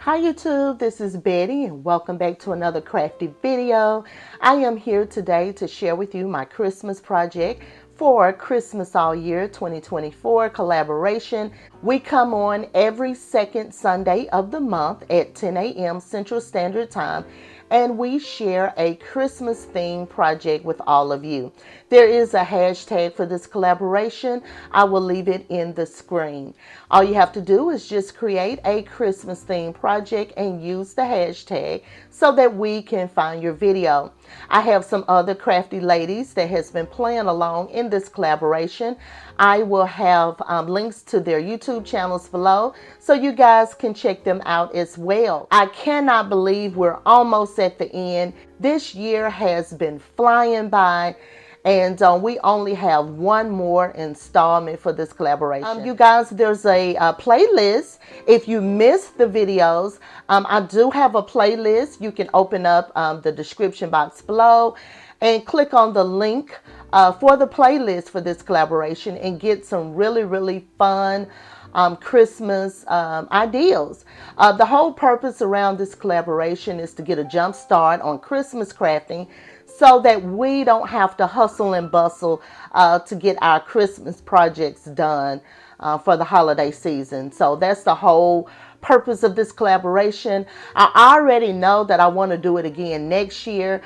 Hi YouTube, this is Betty and welcome back to another crafty video. I am here today to share with you my Christmas project for Christmas All Year 2024 collaboration. We come on every second Sunday of the month at 10 a.m. Central Standard Time, and we share a Christmas themed project with all of you. There is a hashtag for this collaboration. I will leave it in the screen. All you have to do is just create a Christmas themed project and use the hashtag so that we can find your video. I have some other crafty ladies that has been playing along in this collaboration. I will have links to their YouTube channels below so you guys can check them out as well. I cannot believe we're almost at the end. This year has been flying by, and we only have one more installment for this collaboration. You guys, there's a playlist. If you missed the videos, I do have a playlist. You can open up the description box below and click on the link for the playlist for this collaboration and get some really fun Christmas ideas. The whole purpose around this collaboration is to get a jump start on Christmas crafting so that we don't have to hustle and bustle to get our Christmas projects done for the holiday season. So that's the whole purpose of this collaboration. I already know that I want to do it again next year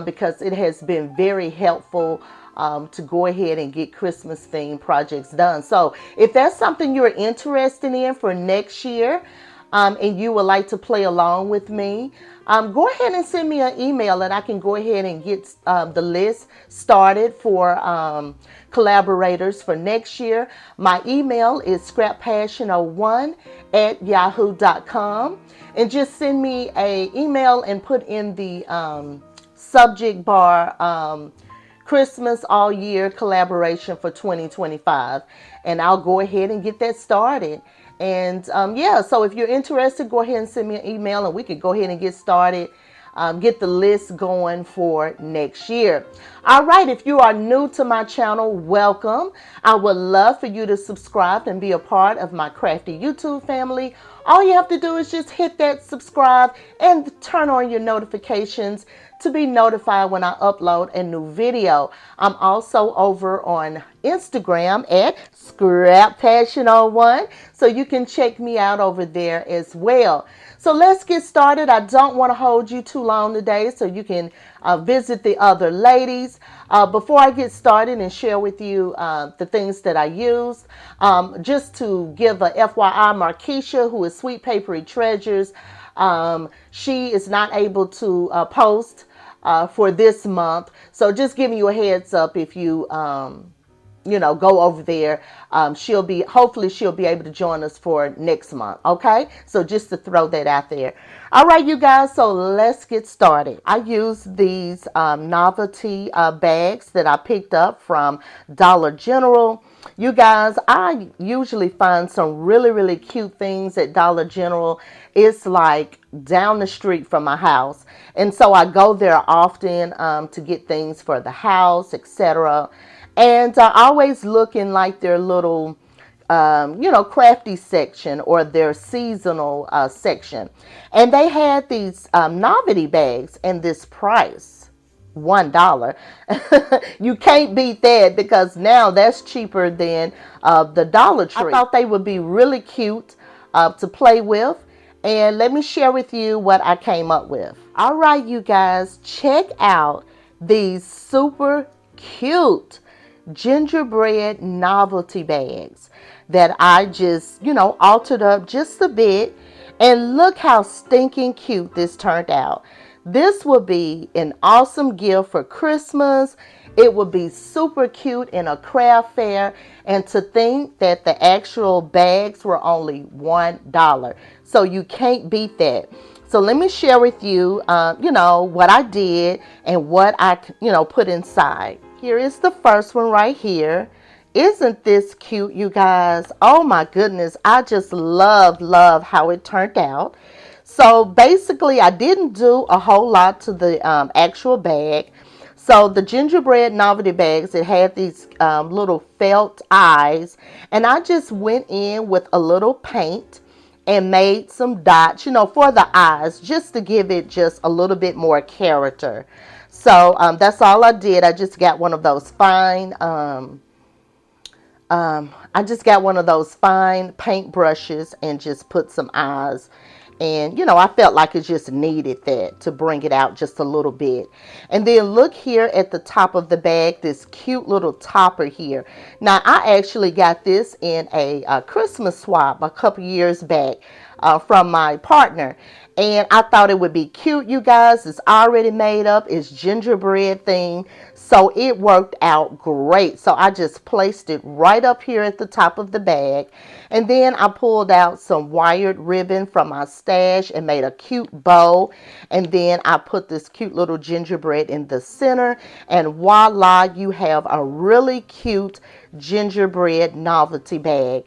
because it has been very helpful to go ahead and get Christmas themed projects done. So if that's something you're interested in for next year, and you would like to play along with me, go ahead and send me an email and I can go ahead and get the list started for collaborators for next year. My email is scrappassion01@yahoo.com, and just send me an email and put in the subject bar Christmas All Year collaboration for 2025, and I'll go ahead and get that started. And yeah, so if you're interested, go ahead and send me an email and we could go ahead and get started, get the list going for next year. All right, if you are new to my channel, welcome. I would love for you to subscribe and be a part of my crafty YouTube family. All you have to do is just hit that subscribe and turn on your notifications to be notified when I upload a new video. I'm also over on Instagram at scrappassion01, so you can check me out over there as well. So let's get started. I don't want to hold you too long today, so you can visit the other ladies. Before I get started and share with you the things that I use, just to give a FYI, Markeisha, who is Sweet Papery Treasures, she is not able to post for this month. So just giving you a heads up, if you go over there, hopefully she'll be able to join us for next month. Okay, so just to throw that out there. All right, you guys, so let's get started. I use these novelty bags that I picked up from Dollar General. You guys, I usually find some really cute things at Dollar General. It's like down the street from my house, and so I go there often to get things for the house, etc. And always looking like their little, crafty section or their seasonal section. And they had these novelty bags and this price, $1. You can't beat that because now that's cheaper than the Dollar Tree. I thought they would be really cute to play with. And let me share with you what I came up with. All right, you guys, check out these super cute gingerbread novelty bags that I just, altered up just a bit. And look how stinking cute this turned out. This would be an awesome gift for Christmas. It would be super cute in a craft fair. And to think that the actual bags were only $1. So you can't beat that. So let me share with you, what I did and what I, put inside. Here is the first one right here. Isn't this cute, you guys? Oh my goodness. I just love how it turned out. So basically, I didn't do a whole lot to the actual bag. So the gingerbread novelty bags, it had these little felt eyes. And I just went in with a little paint and made some dots, for the eyes, just to give it just a little bit more character. So that's all I did. I just got one of those fine I just got one of those fine paint brushes and just put some eyes. And, I felt like it just needed that to bring it out just a little bit. And then look here at the top of the bag, this cute little topper here. Now, I actually got this in a Christmas swap a couple years back from my partner. And I thought it would be cute, you guys. It's already made up. It's gingerbread theme. So it worked out great. So I just placed it right up here at the top of the bag. And then I pulled out some wired ribbon from my stash and made a cute bow. And then I put this cute little gingerbread in the center. And voila, you have a really cute gingerbread novelty bag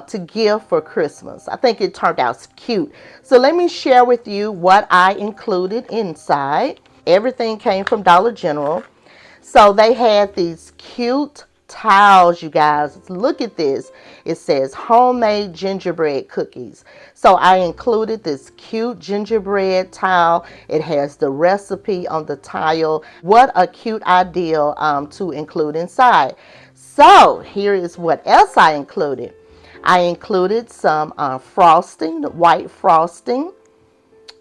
to give for Christmas. I think it turned out cute. So let me share with you what I included inside. Everything came from Dollar General. So they had these cute tiles, you guys. Look at this. It says homemade gingerbread cookies. So I included this cute gingerbread tile. It has the recipe on the tile. What a cute idea to include inside. So here is what else I included. I included some frosting, white frosting,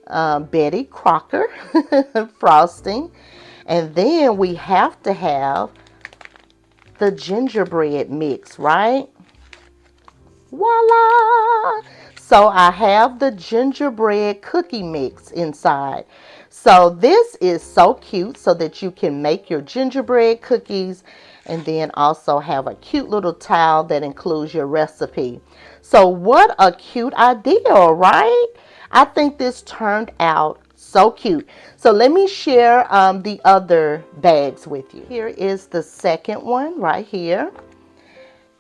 Betty Crocker frosting. And then we have to have the gingerbread mix, right? Voila! So I have the gingerbread cookie mix inside. So this is so cute so that you can make your gingerbread cookies and then also have a cute little towel that includes your recipe. So what a cute idea, right? I think this turned out so cute. So let me share the other bags with you. Here is the second one right here.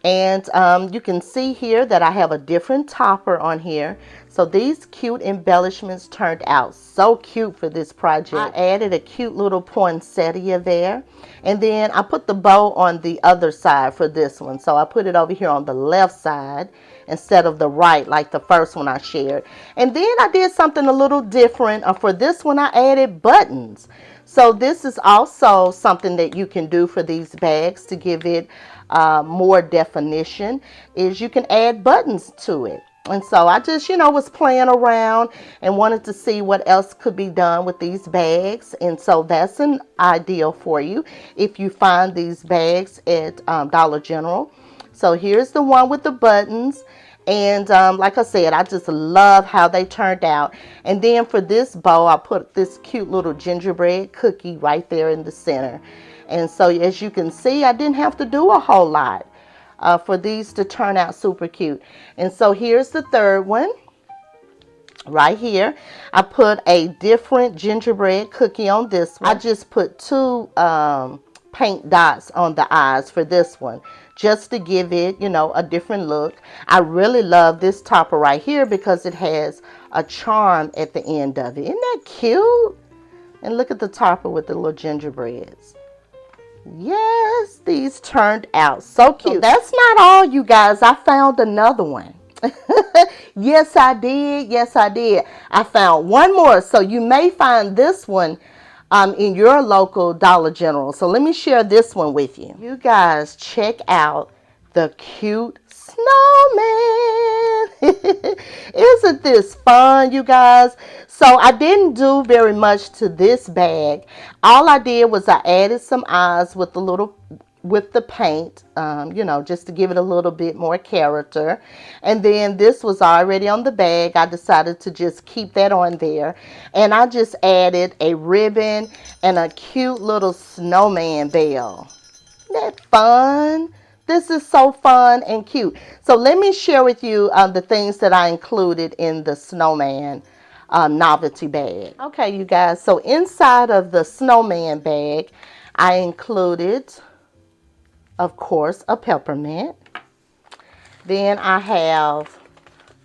And you can see here that I have a different topper on here. So these cute embellishments turned out so cute for this project. I added a cute little poinsettia there. And then I put the bow on the other side for this one. So I put it over here on the left side instead of the right like the first one I shared. And then I did something a little different. For this one I added buttons. So this is also something that you can do for these bags to give it more definition, is you can add buttons to it. And so I just, was playing around and wanted to see what else could be done with these bags. And so that's an idea for you if you find these bags at Dollar General. So here's the one with the buttons. And like I said, I just love how they turned out. And then for this bow, I put this cute little gingerbread cookie right there in the center. And so as you can see, I didn't have to do a whole lot for these to turn out super cute. And so here's the third one. Right here, I put a different gingerbread cookie on this one. I just put two paint dots on the eyes for this one, just to give it, a different look. I really love this topper right here because it has a charm at the end of it. Isn't that cute? And look at the topper with the little gingerbreads. Yes, these turned out so cute. So that's not all, you guys. I found another one. Yes, I did. Yes, I did. I found one more. So you may find this one in your local Dollar General. So let me share this one with you. You guys check out the cute snowman. Isn't this fun, you guys? So I didn't do very much to this bag. All I did was I added some eyes with the paint, just to give it a little bit more character. And then this was already on the bag. I decided to just keep that on there. And I just added a ribbon and a cute little snowman bell. Isn't that fun? This is so fun and cute. So let me share with you the things that I included in the snowman novelty bag. Okay, you guys. So inside of the snowman bag, I included, of course, a peppermint. Then I have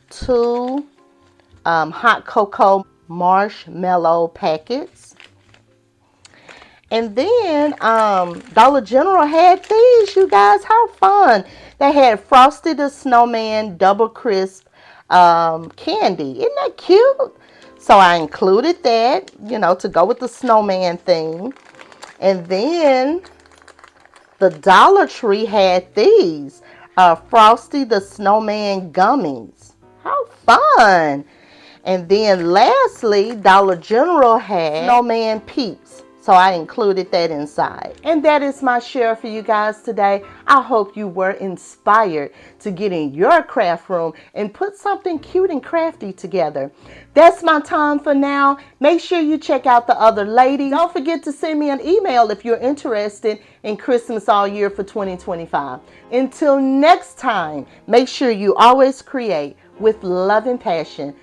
two hot cocoa marshmallow packets. And then Dollar General had these, you guys. How fun. They had Frosty the Snowman Double Crisp candy. Isn't that cute? So I included that, to go with the snowman theme. And then the Dollar Tree had these Frosty the Snowman gummies. How fun! And then lastly, Dollar General had Snowman Peeps. So I included that inside. And that is my share for you guys today. I hope you were inspired to get in your craft room and put something cute and crafty together. That's my time for now. Make sure you check out the other ladies. Don't forget to send me an email if you're interested in Christmas all year for 2025. Until next time, make sure you always create with love and passion.